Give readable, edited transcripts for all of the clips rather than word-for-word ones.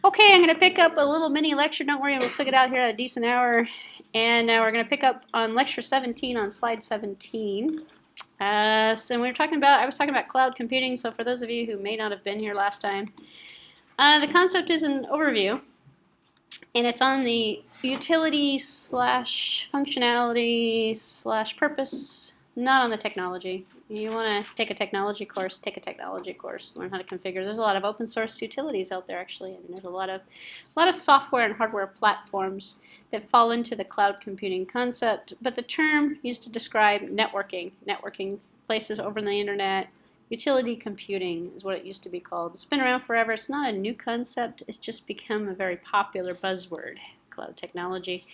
Okay, I'm going to pick up a little mini lecture. Don't worry, we'll stick it out here at a decent hour. And we're going to pick up on lecture 17 on slide 17. So I was talking about cloud computing. So for those of you who may not have been here last time, the concept is an overview, and it's on the utility slash functionality slash purpose, not on the technology. You want to take a technology course, learn how to configure. There's a lot of open source utilities out there actually, and there's a lot of software and hardware platforms that fall into the cloud computing concept. But the term used to describe networking places over the internet. Utility computing is what it used to be called. It's been around forever. It's not a new concept. It's just become a very popular buzzword, cloud technology.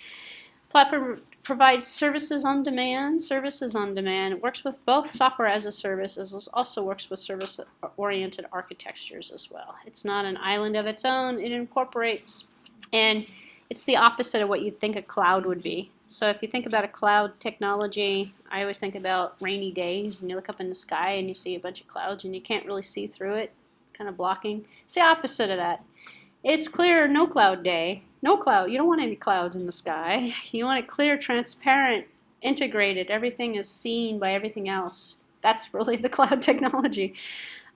Platform provides services on demand. It works with both software as a service, as it also works with service-oriented architectures as well. It's not an island of its own. It incorporates, and it's the opposite of what you'd think a cloud would be. So if you think about a cloud technology, I always think about rainy days, and you look up in the sky and you see a bunch of clouds and you can't really see through it. It's kind of blocking. It's the opposite of that. It's clear, no cloud day. No cloud. You don't want any clouds in the sky. You want it clear, transparent, integrated. Everything is seen by everything else. That's really the cloud technology.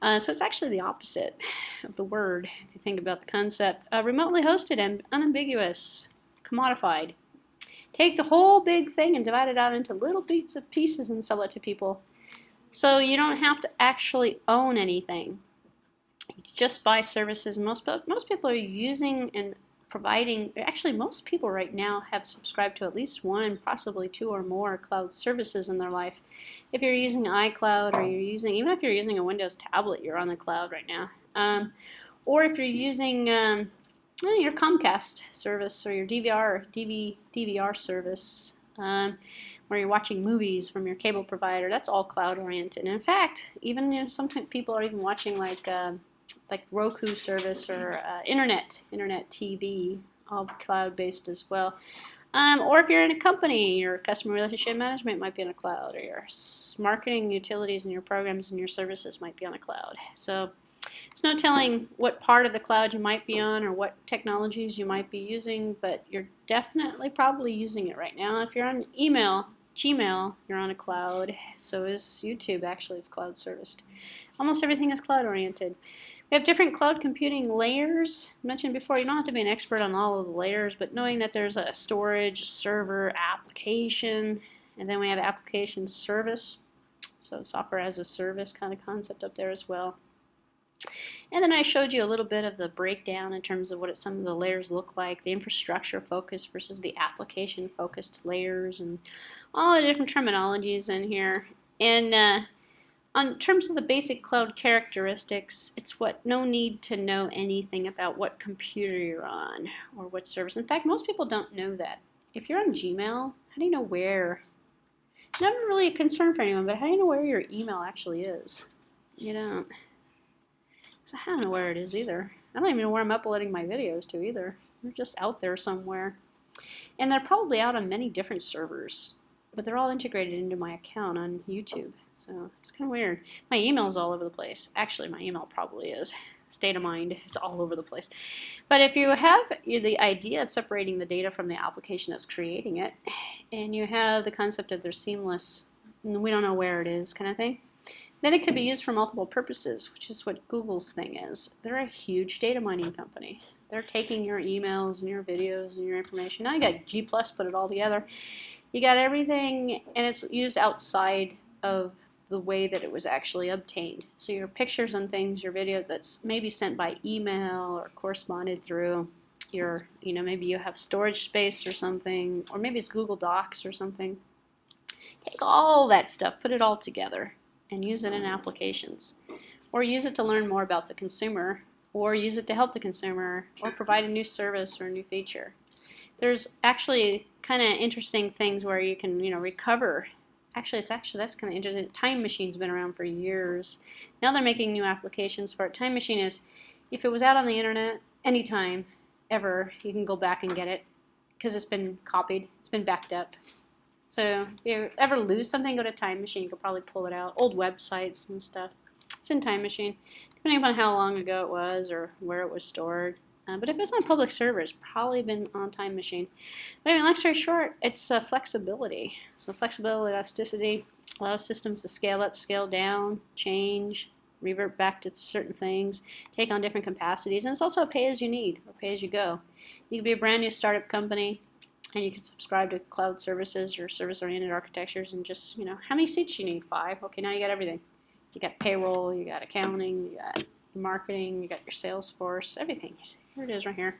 So it's actually the opposite of the word, if you think about the concept. Remotely hosted and unambiguous, commodified. Take the whole big thing and divide it out into little bits of pieces and sell it to people. So you don't have to actually own anything. You just buy services. Most people are using and providing, actually most people right now have subscribed to at least one, possibly two or more cloud services in their life. If you're using iCloud, or even if you're using a Windows tablet, you're on the cloud right now. Or if you're using your Comcast service or your DVR service, where you're watching movies from your cable provider, that's all cloud oriented. And in fact, even sometimes people are even watching like Roku service or internet TV, all cloud-based as well. Or if you're in a company, your customer relationship management might be on a cloud, or your marketing utilities and your programs and your services might be on a cloud. So it's no telling what part of the cloud you might be on or what technologies you might be using, but you're definitely probably using it right now. If you're on Gmail, you're on a cloud. So is YouTube. Actually, it's cloud serviced. Almost everything is cloud oriented. We have different cloud computing layers. I mentioned before, you don't have to be an expert on all of the layers, but knowing that there's a storage, server, application, and then we have application service, so software as a service kind of concept up there as well. And then I showed you a little bit of the breakdown in terms of what some of the layers look like, the infrastructure focused versus the application focused layers, and all the different terminologies in here. And on terms of the basic cloud characteristics, it's no need to know anything about what computer you're on or what service. In fact, most people don't know that. If you're on Gmail, how do you know where? Never really a concern for anyone, but how do you know where your email actually is? You don't. So I don't know where it is either. I don't even know where I'm uploading my videos to either. They're just out there somewhere. And they're probably out on many different servers, but they're all integrated into my account on YouTube. So it's kind of weird. My email's all over the place. Actually, my email probably is. State of mind, it's all over the place. But if you have the idea of separating the data from the application that's creating it, and you have the concept of they're seamless, and we don't know where it is kind of thing, then it could be used for multiple purposes, which is what Google's thing is. They're a huge data mining company. They're taking your emails and your videos and your information. Now you got G+, put it all together. You got everything, and it's used outside of the way that it was actually obtained. So your pictures and things, your video that's maybe sent by email or corresponded through your, maybe you have storage space or something, or maybe it's Google Docs or something. Take all that stuff, put it all together, and use it in applications. Or use it to learn more about the consumer, or use it to help the consumer, or provide a new service or a new feature. There's actually kind of interesting things where you can, recover. That's kind of interesting. Time Machine's been around for years. Now they're making new applications for it. Time Machine is, if it was out on the internet, anytime, ever, you can go back and get it because it's been copied, it's been backed up. So if you ever lose something, go to Time Machine. You could probably pull it out. Old websites and stuff. It's in Time Machine, depending on how long ago it was or where it was stored. But if it's on a public server, it's probably been on Time Machine. But anyway, long story short, it's flexibility. So flexibility, elasticity allows systems to scale up, scale down, change, revert back to certain things, take on different capacities, and it's also a pay-as-you-need or pay-as-you-go. You could be a brand new startup company, and you can subscribe to cloud services or service-oriented architectures, and just, how many seats you need? 5. Okay, now you got everything. You got payroll, you got accounting, you got marketing, you got your Salesforce, everything. Here it is right here.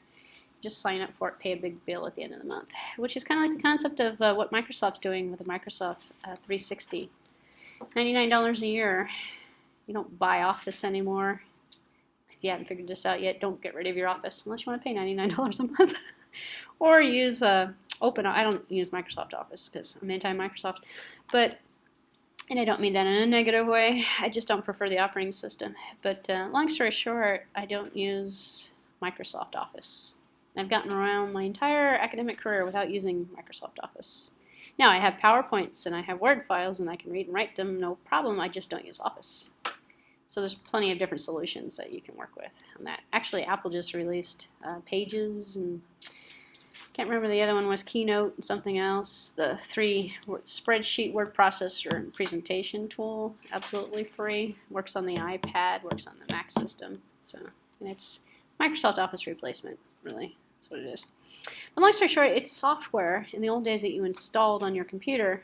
Just sign up for it, pay a big bill at the end of the month, which is kind of like the concept of what Microsoft's doing with the Microsoft 360. $99 a year. You don't buy Office anymore. If you haven't figured this out yet, don't get rid of your Office unless you want to pay $99 a month. Or use Open. I don't use Microsoft Office because I'm anti-Microsoft, and I don't mean that in a negative way. I just don't prefer the operating system. But long story short, I don't use Microsoft Office. I've gotten around my entire academic career without using Microsoft Office. Now, I have PowerPoints and I have Word files and I can read and write them, no problem. I just don't use Office. So there's plenty of different solutions that you can work with on that. Actually, Apple just released Pages, and can't remember the other one was Keynote and something else. The 3 spreadsheet, word processor, and presentation tool, absolutely free. Works on the iPad, works on the Mac system. So, and it's Microsoft Office replacement, really. That's what it is. But long story short, it's software in the old days that you installed on your computer.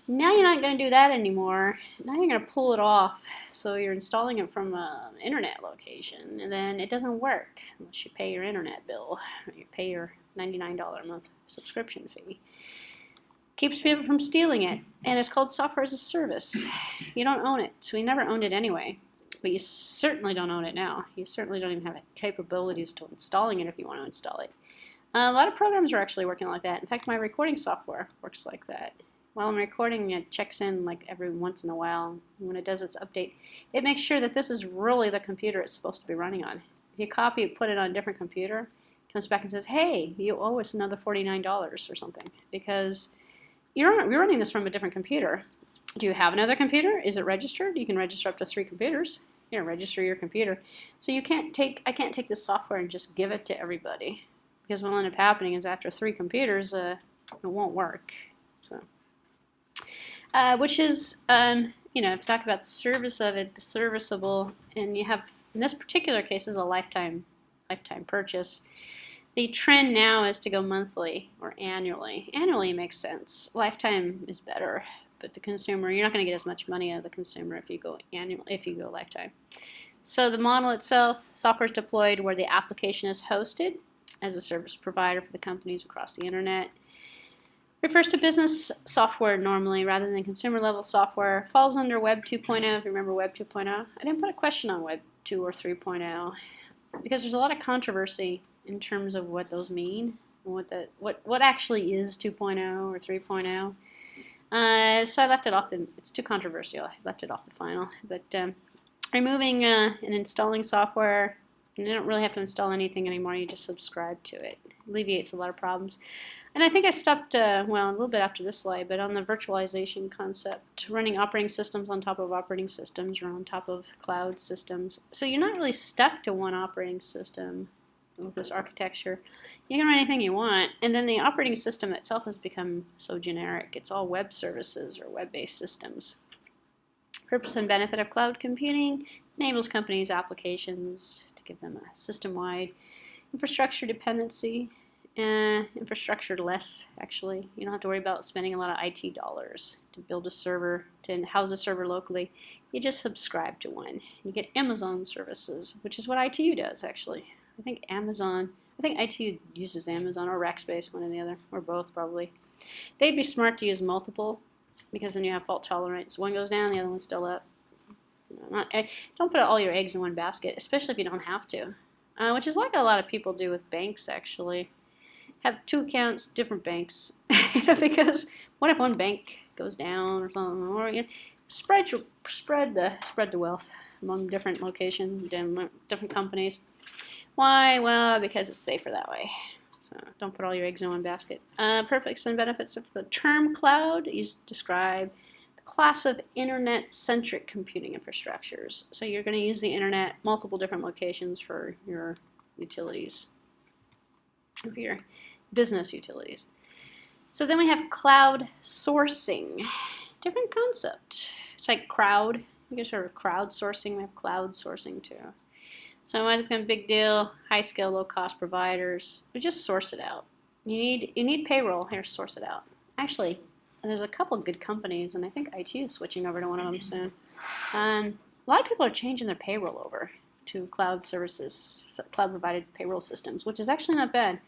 Now you're not going to do that anymore. Now you're going to pull it off. So you're installing it from an internet location, and then it doesn't work unless you pay your internet bill. Or you pay your $99 a month subscription fee. Keeps people from stealing it, and it's called software as a service. You don't own it, so we never owned it anyway. But you certainly don't own it now. You certainly don't even have capabilities to installing it if you want to install it. A lot of programs are actually working like that. In fact, my recording software works like that. While I'm recording, it checks in like every once in a while. When it does its update, it makes sure that this is really the computer it's supposed to be running on. If you copy it, put it on a different computer, it comes back and says, hey, you owe us another $49 or something, because you're running this from a different computer. Do you have another computer? Is it registered? You can register up to 3 computers. Here, register your computer. So I can't take this software and just give it to everybody, because what will end up happening is after 3 computers, it won't work. So. Which is, if you talk about the service of it, the serviceable, and you have, in this particular case, is a lifetime purchase. The trend now is to go monthly or annually. Annually makes sense. Lifetime is better, but the consumer, you're not going to get as much money out of the consumer if you go lifetime. So the model itself, software is deployed where the application is hosted as a service provider for the companies across the internet. Refers to business software normally rather than consumer level software. Falls under Web 2.0, if you remember Web 2.0. I didn't put a question on Web 2 or 3.0 because there's a lot of controversy in terms of what those mean and what actually is 2.0 or 3.0. So I left it off. It's too controversial. I left it off the final. But removing and installing software, you don't really have to install anything anymore. You just subscribe to it. Alleviates a lot of problems. And I think I stopped, a little bit after this slide, but on the virtualization concept, running operating systems on top of operating systems or on top of cloud systems. So you're not really stuck to one operating system with this architecture. You can run anything you want, and then the operating system itself has become so generic. It's all web services or web-based systems. Purpose and benefit of cloud computing enables companies' applications to give them a system-wide infrastructure dependency. Infrastructure less, actually. You don't have to worry about spending a lot of IT dollars to build a server, to house a server locally. You just subscribe to one. You get Amazon services, which is what ITU does, actually. I think ITU uses Amazon or Rackspace, one or the other, or both probably. They'd be smart to use multiple, because then you have fault tolerance. One goes down, the other one's still up. Don't put all your eggs in one basket, especially if you don't have to, which is like a lot of people do with banks, actually. Have 2 accounts, different banks, because what if one bank goes down or something? Or spread the wealth among different locations, different companies. Why? Well, because it's safer that way. So don't put all your eggs in one basket. Purpose and benefits of the term cloud is describe the class of internet-centric computing infrastructures. So you're going to use the internet, multiple different locations for your utilities, of your business utilities. So then we have cloud sourcing. Different concept. It's like crowd. You guys heard of crowdsourcing. We have cloud sourcing too. So it might become a big deal. High scale, low cost providers. We just source it out. You need payroll. Here, source it out. Actually, there's a couple good companies, and I think IT is switching over to one of them soon. A lot of people are changing their payroll over to cloud services, cloud provided payroll systems, which is actually not bad,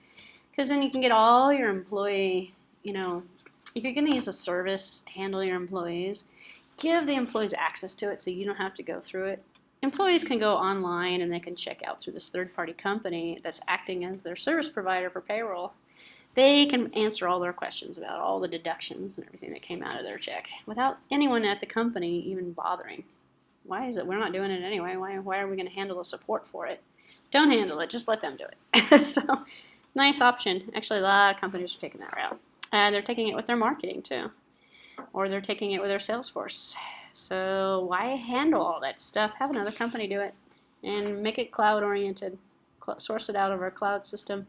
because then you can get all your employee, if you're going to use a service to handle your employees, give the employees access to it so you don't have to go through it. Employees can go online and they can check out through this third-party company that's acting as their service provider for payroll. They can answer all their questions about all the deductions and everything that came out of their check without anyone at the company even bothering. Why is it? We're not doing it anyway. Why are we going to handle the support for it? Don't handle it. Just let them do it. So, nice option. Actually, a lot of companies are taking that route. They're taking it with their marketing too, or they're taking it with their sales force. So why handle all that stuff? Have another company do it and make it cloud-oriented. Source it out of our cloud system.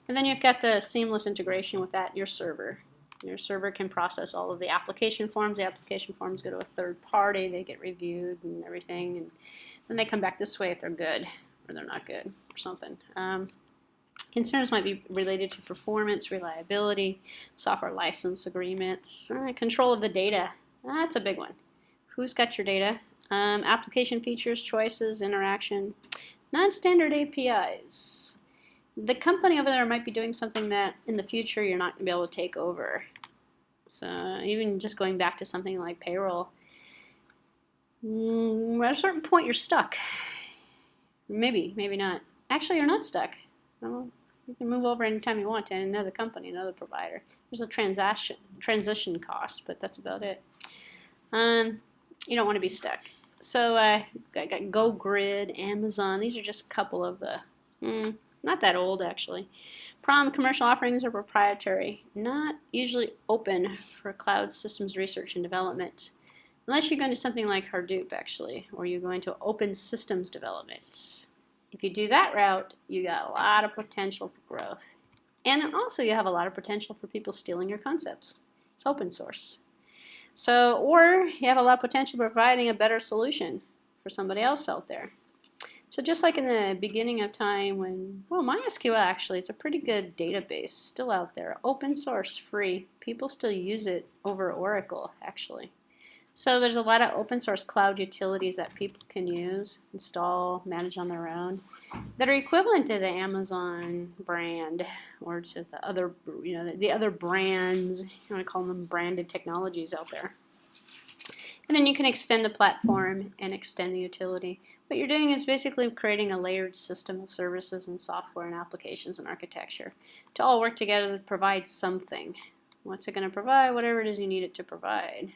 And then you've got the seamless integration with that, your server. Your server can process all of the application forms. The application forms go to a third party. They get reviewed and everything. And then they come back this way if they're good or they're not good or something. Concerns might be related to performance, reliability, software license agreements, control of the data. That's a big one. Who's got your data? Application features, choices, interaction, non-standard APIs. The company over there might be doing something that in the future you're not going to be able to take over. So even just going back to something like payroll, at a certain point you're stuck. Maybe not. Actually, you're not stuck. Well, you can move over anytime you want to another company, another provider. There's a transition cost, but that's about it. You don't want to be stuck. So I got GoGrid, Amazon. These are just a couple of the, not that old actually. Commercial offerings are proprietary, not usually open for cloud systems research and development, unless you're going to something like Hadoop actually, or you're going to open systems development. If you do that route, you got a lot of potential for growth. And also you have a lot of potential for people stealing your concepts. It's open source. So, or you have a lot of potential for providing a better solution for somebody else out there. So just like in the beginning of time when, well, MySQL actually, it's a pretty good database still out there. Open source, free. People still use it over Oracle actually. So there's a lot of open source cloud utilities that people can use, install, manage on their own, that are equivalent to the Amazon brand or to the other, the other brands, you want to call them branded technologies out there. And then you can extend the platform and extend the utility. What you're doing is basically creating a layered system of services and software and applications and architecture to all work together to provide something. What's it going to provide? Whatever it is you need it to provide.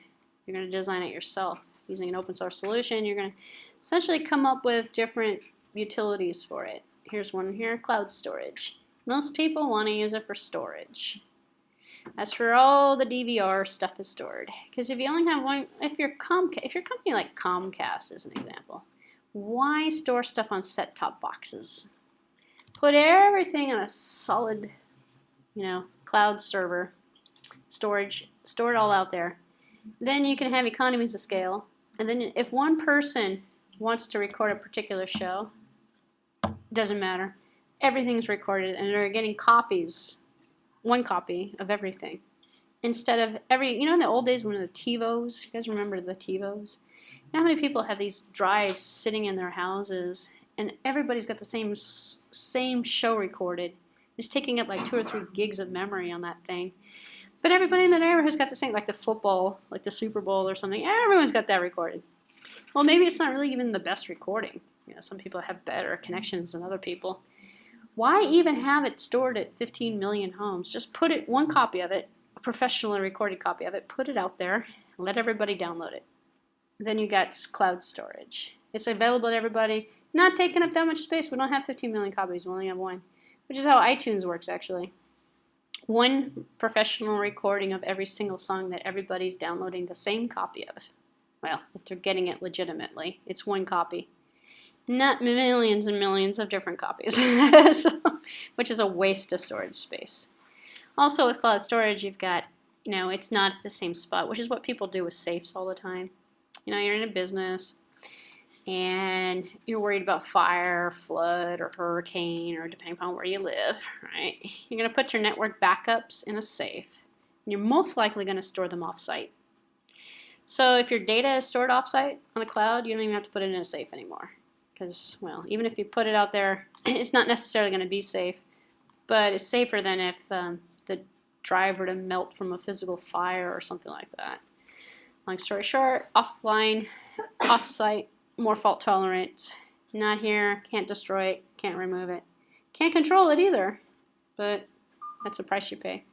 You're going to design it yourself using an open source solution. You're going to essentially come up with different utilities for it. Here's one here, cloud storage. Most people want to use it for storage. That's where all the DVR stuff is stored. Because if you only have one, if your company like Comcast is an example, why store stuff on set-top boxes? Put everything on a solid, cloud server, storage, store it all out there. Then you can have economies of scale. And then if one person wants to record a particular show, doesn't matter. Everything's recorded and they're getting copies, one copy of everything. Instead of in the old days when the TiVos, you guys remember the TiVos? You know how many people have these drives sitting in their houses and everybody's got the same show recorded. It's taking up like 2 or 3 gigs of memory on that thing. But everybody in the neighborhood's got the same, like the football, like the Super Bowl or something. Everyone's got that recorded. Well, maybe it's not really even the best recording. Some people have better connections than other people. Why even have it stored at 15 million homes? Just put it, one copy of it, a professionally recorded copy of it, put it out there, and let everybody download it. Then you got cloud storage. It's available to everybody, not taking up that much space. We don't have 15 million copies, we only have one, which is how iTunes works actually. One professional recording of every single song that everybody's downloading the same copy of. Well, if they're getting it legitimately, it's one copy. not millions and millions of different copies, so, which is a waste of storage space. Also with cloud storage, you've got, it's not at the same spot, which is what people do with safes all the time. You're in a business and you're worried about fire, flood, or hurricane, or depending upon where you live, right? You're going to put your network backups in a safe, and you're most likely going to store them off-site. So if your data is stored off-site on the cloud, you don't even have to put it in a safe anymore. Because, well, even if you put it out there, it's not necessarily going to be safe, but it's safer than if the drive were to melt from a physical fire or something like that. Long story short, offline, off-site, more fault tolerant, not here, can't destroy it, can't remove it, can't control it either, but that's a price you pay.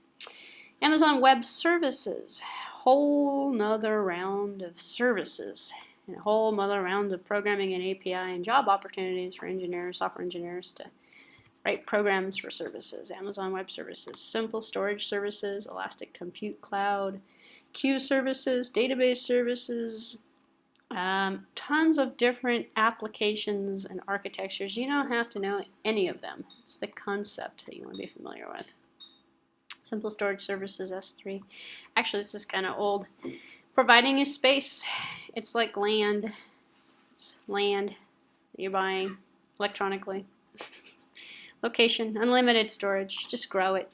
Amazon Web Services, whole nother round of services, and a whole nother round of programming and API and job opportunities for engineers, software engineers to write programs for services. Amazon Web Services, simple storage services, elastic compute cloud, queue services, database services, tons of different applications and architectures. You don't have to know any of them. It's the concept that you want to be familiar with. Simple storage services, S3. Actually, this is kind of old. Providing you space. It's like land. It's land that you're buying electronically. Location, unlimited storage. Just grow it.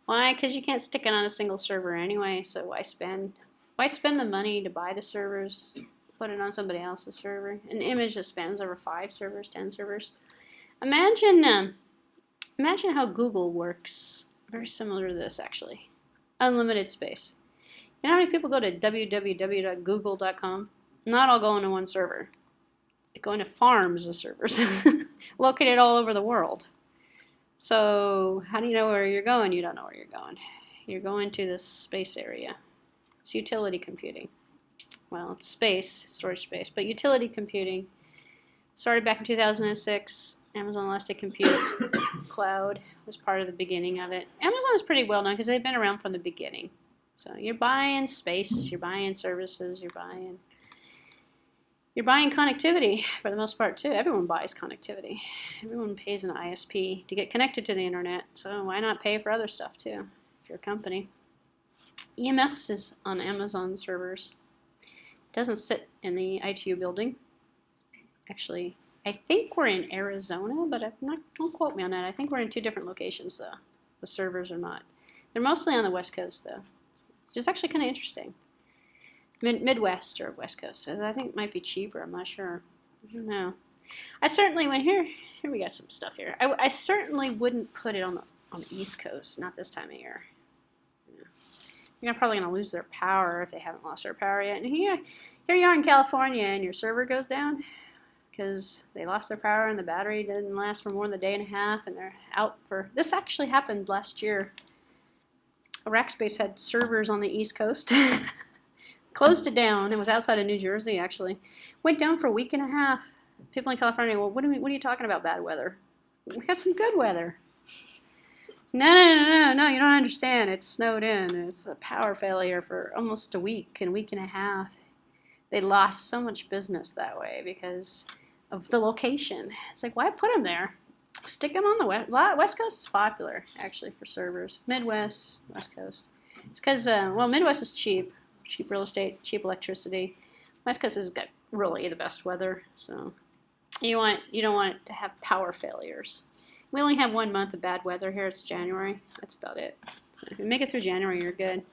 Why? Because you can't stick it on a single server anyway, so why spend the money to buy the servers, put it on somebody else's server? An image that spans over 5 servers, 10 servers. Imagine how Google works. Very similar to this, actually. Unlimited space. You know how many people go to www.google.com? Not all go into one server. They go into farms of servers, located all over the world. So how do you know where you're going? You don't know where you're going. You're going to this space area. It's utility computing. Well, it's space, storage space, but utility computing started back in 2006. Amazon Elastic Compute Cloud was part of the beginning of it. Amazon is pretty well known because they've been around from the beginning. So you're buying space, you're buying services, you're buying connectivity for the most part too. Everyone buys connectivity. Everyone pays an ISP to get connected to the internet. So why not pay for other stuff too if you're a company? EMS is on Amazon servers. It doesn't sit in the ITU building. Actually, I think we're in Arizona, but don't quote me on that. I think we're in 2 different locations though. The servers are not. They're mostly on the West Coast though, which is actually kind of interesting. Midwest or West Coast. So I think it might be cheaper. I'm not sure. I don't know. I certainly went here. Here we got some stuff here. I certainly wouldn't put it on the East Coast. Not this time of year. Yeah. You're probably going to lose their power if they haven't lost their power yet. And here you are in California, and your server goes down because they lost their power and the battery didn't last for more than a day and a half, and they're out for. This actually happened last year. Rackspace had servers on the East Coast. Closed it down. It was outside of New Jersey, actually. Went down for a week and a half. People in California, well, what are you talking about bad weather? We got some good weather. No, you don't understand. It's snowed in. It's a power failure for almost a week and a half. They lost so much business that way because of the location. It's like, why put them there? Stick them on the West Coast is popular, actually, for servers. Midwest, West Coast. It's because, Midwest is cheap. Cheap real estate, cheap electricity. West Coast has got really the best weather, so you don't want it to have power failures. We only have 1 month of bad weather here. It's January. That's about it. So if you make it through January, you're good.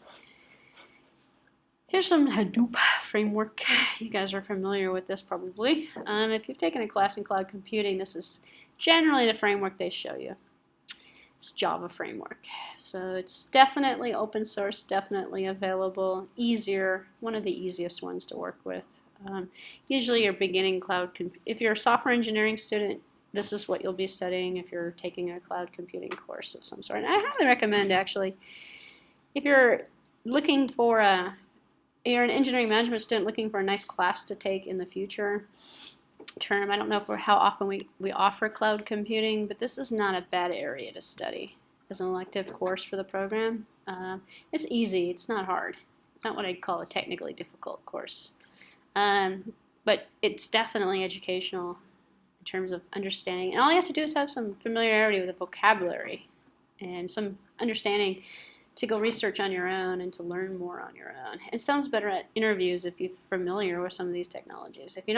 Here's some Hadoop framework. You guys are familiar with this probably. If you've taken a class in cloud computing, this is generally the framework they show you. It's Java framework. So it's definitely open source, definitely available, easier, one of the easiest ones to work with. Usually you're beginning cloud, if you're a software engineering student, this is what you'll be studying if you're taking a cloud computing course of some sort. And I highly recommend actually, if you're looking for you're an engineering management student looking for a nice class to take in the future term. I don't know how often we offer cloud computing, but this is not a bad area to study as an elective course for the program. It's easy. It's not hard. It's not what I'd call a technically difficult course. But it's definitely educational. terms of understanding. And all you have to do is have some familiarity with the vocabulary and some understanding to go research on your own and to learn more on your own. It sounds better at interviews if you're familiar with some of these technologies. If you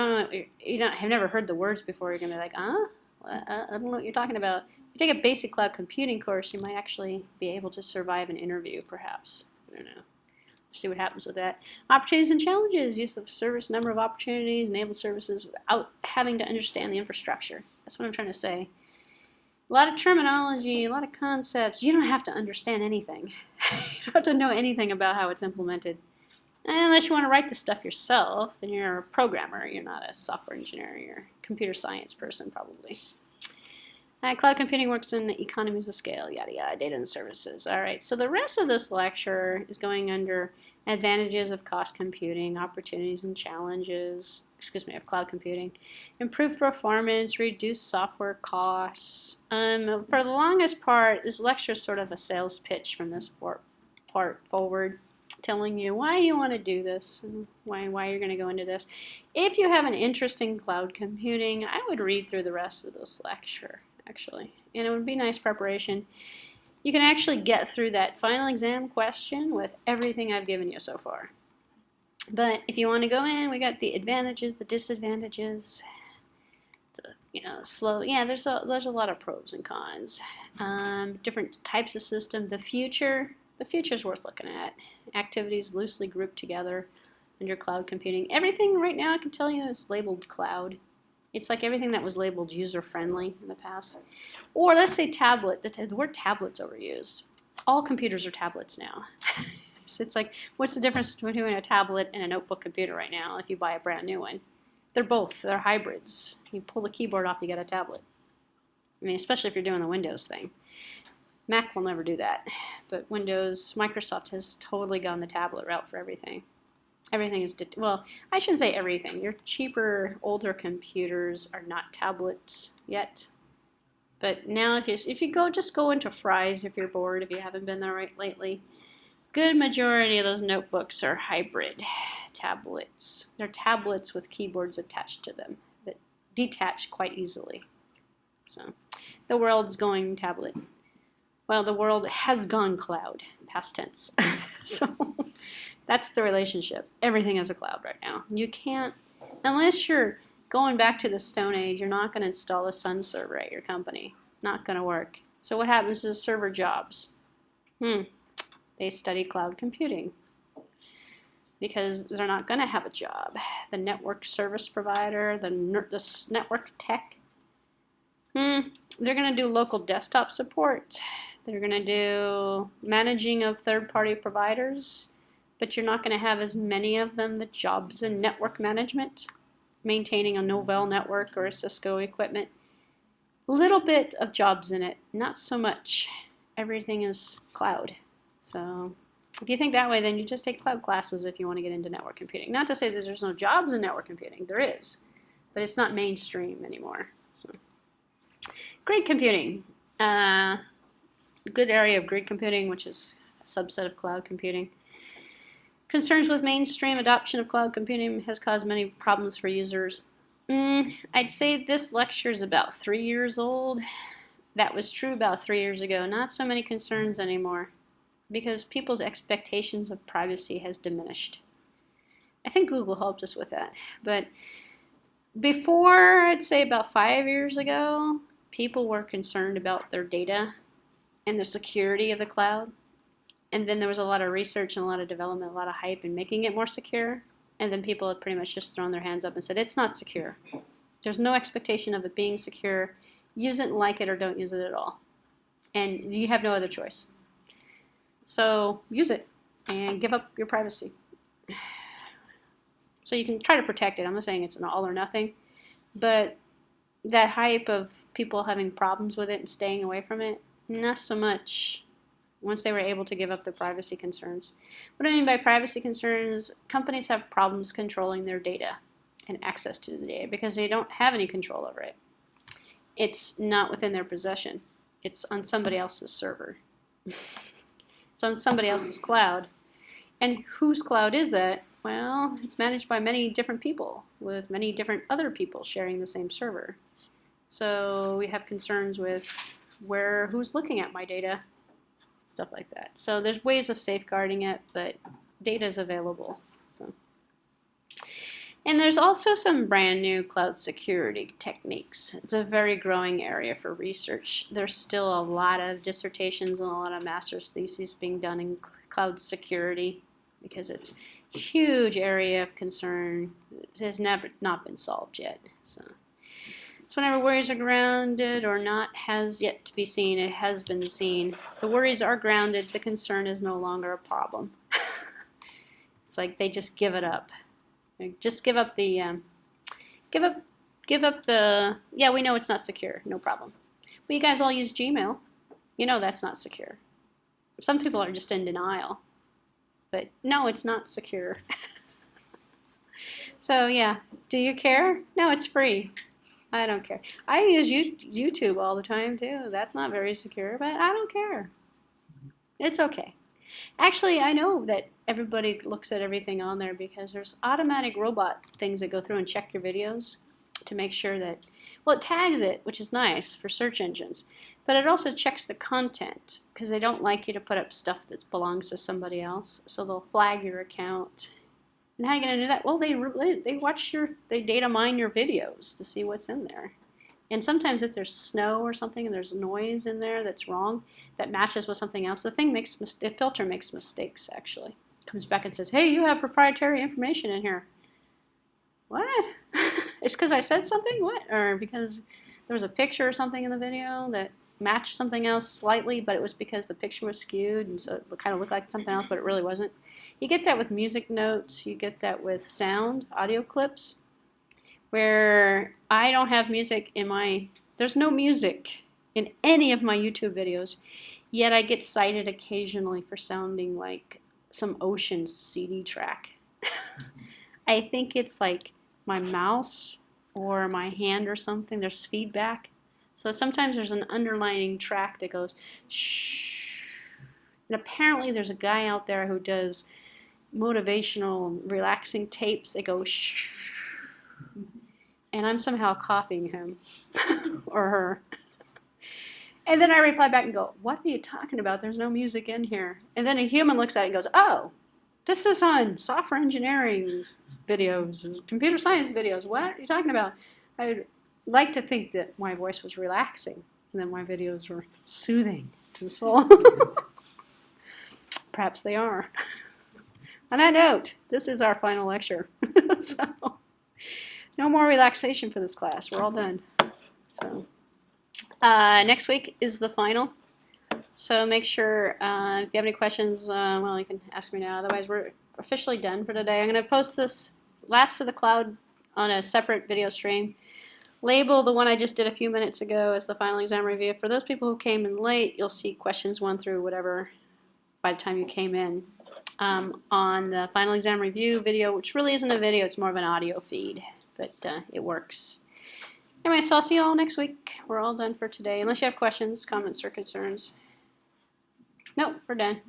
have never heard the words before, you're going to be like, I don't know what you're talking about. If you take a basic cloud computing course, you might actually be able to survive an interview, perhaps. I don't know. See what happens with that. Opportunities and challenges. Use of service, number of opportunities, enabled services without having to understand the infrastructure. That's what I'm trying to say. A lot of terminology, a lot of concepts. You don't have to understand anything. You don't have to know anything about how it's implemented. And unless you want to write the stuff yourself, then you're a programmer. You're not a software engineer. You're a computer science person, probably. Cloud computing works in economies of scale, yada yada, data and services. All right, so the rest of this lecture is going under advantages of cost computing, opportunities and challenges, of cloud computing, improved performance, reduced software costs. For the longest part, this lecture is sort of a sales pitch from this part forward, telling you why you want to do this and why you're going to go into this. If you have an interest in cloud computing, I would read through the rest of this lecture, actually, and it would be nice preparation. You can actually get through that final exam question with everything I've given you so far. But if you want to go in, we got the advantages, the disadvantages, slow. Yeah, there's a lot of pros and cons. Different types of system. The future is worth looking at. Activities loosely grouped together under cloud computing. Everything right now I can tell you is labeled cloud. It's like everything that was labeled user-friendly in the past. Or let's say tablet. The word tablet's overused. All computers are tablets now. It's like, what's the difference between a tablet and a notebook computer right now if you buy a brand new one? They're hybrids. You pull the keyboard off, you get a tablet. I mean, especially if you're doing the Windows thing. Mac will never do that. But Microsoft has totally gone the tablet route for everything. Everything is, well, I shouldn't say everything. Your cheaper, older computers are not tablets yet. But now if you just go into Fry's if you're bored, if you haven't been there lately, good majority of those notebooks are hybrid tablets. They're tablets with keyboards attached to them that detach quite easily. So the world's going tablet. Well, the world has gone cloud, past tense. So that's the relationship. Everything is a cloud right now. You can't, unless you're going back to the Stone Age, you're not going to install a Sun server at your company. Not going to work. So what happens is server jobs. They study cloud computing because they're not going to have a job. The network service provider, the network tech, they're going to do local desktop support. They're going to do managing of third-party providers, but you're not going to have as many of them. The jobs in network management, maintaining a Novell network or a Cisco equipment. A little bit of jobs in it, not so much. Everything is cloud. So if you think that way, then you just take cloud classes if you want to get into network computing. Not to say that there's no jobs in network computing. There is, but it's not mainstream anymore. So grid computing. Good area of grid computing, which is a subset of cloud computing. Concerns with mainstream adoption of cloud computing has caused many problems for users. I'd say this lecture is about 3 years old. That was true about 3 years ago. Not so many concerns anymore because people's expectations of privacy has diminished. I think Google helped us with that. But before, I'd say about 5 years ago, people were concerned about their data and the security of the cloud. And then there was a lot of research and a lot of development, a lot of hype in making it more secure. And then people had pretty much just thrown their hands up and said, it's not secure. There's no expectation of it being secure. Use it, like it, or don't use it at all. And you have no other choice. So use it and give up your privacy. So you can try to protect it. I'm not saying it's an all or nothing. But that hype of people having problems with it and staying away from it, not so much once they were able to give up their privacy concerns. What I mean by privacy concerns, companies have problems controlling their data and access to the data because they don't have any control over it. It's not within their possession. It's on somebody else's server. It's on somebody else's cloud. And whose cloud is that? Well, it's managed by many different people with many different other people sharing the same server. So we have concerns with who's looking at my data, stuff like that. So there's ways of safeguarding it, but data is available. So. And there's also some brand new cloud security techniques. It's a very growing area for research. There's still a lot of dissertations and a lot of master's theses being done in cloud security because it's a huge area of concern. It has not been solved yet. So whenever worries are grounded or not has yet to be seen, it has been seen. The worries are grounded. The concern is no longer a problem. It's like they just give it up. Just give up the, yeah, we know it's not secure, no problem. Well, you guys all use Gmail. You know that's not secure. Some people are just in denial. But no, it's not secure. So yeah, do you care? No, it's free. I don't care. I use YouTube all the time too. That's not very secure, but I don't care. It's okay. Actually, I know that everybody looks at everything on there because there's automatic robot things that go through and check your videos to make sure that, well, it tags it, which is nice for search engines, but it also checks the content because they don't like you to put up stuff that belongs to somebody else, so they'll flag your account. And how are you going to do that? Well, they data mine your videos to see what's in there. And sometimes if there's snow or something and there's noise in there that's wrong, that matches with something else, the filter makes mistakes actually. It comes back and says, hey, you have proprietary information in here. What? It's because I said something? What? Or because there was a picture or something in the video that matched something else slightly, but it was because the picture was skewed and so it kind of looked like something else, but it really wasn't. You get that with music notes. You get that with sound, audio clips. Where I don't have music in there's no music in any of my YouTube videos, yet I get cited occasionally for sounding like some Ocean CD track. I think it's like my mouse or my hand or something, there's feedback. So sometimes there's an underlying track that goes shh. And apparently there's a guy out there who does motivational, relaxing tapes that go shh. And I'm somehow copying him or her. And then I reply back and go, what are you talking about? There's no music in here. And then a human looks at it and goes, oh, this is on software engineering videos, computer science videos. What are you talking about? I'd like to think that my voice was relaxing and that my videos were soothing to the soul. Perhaps they are. On that note, this is our final lecture. So. No more relaxation for this class. We're all done. So next week is the final. So make sure if you have any questions, well, you can ask me now. Otherwise, we're officially done for today. I'm going to post this last to the cloud on a separate video stream. Label the one I just did a few minutes ago as the final exam review. For those people who came in late, you'll see questions 1 through whatever by the time you came in on the final exam review video, which really isn't a video. It's more of an audio feed. But it works. Anyway, so I'll see you all next week. We're all done for today. Unless you have questions, comments, or concerns. Nope, we're done.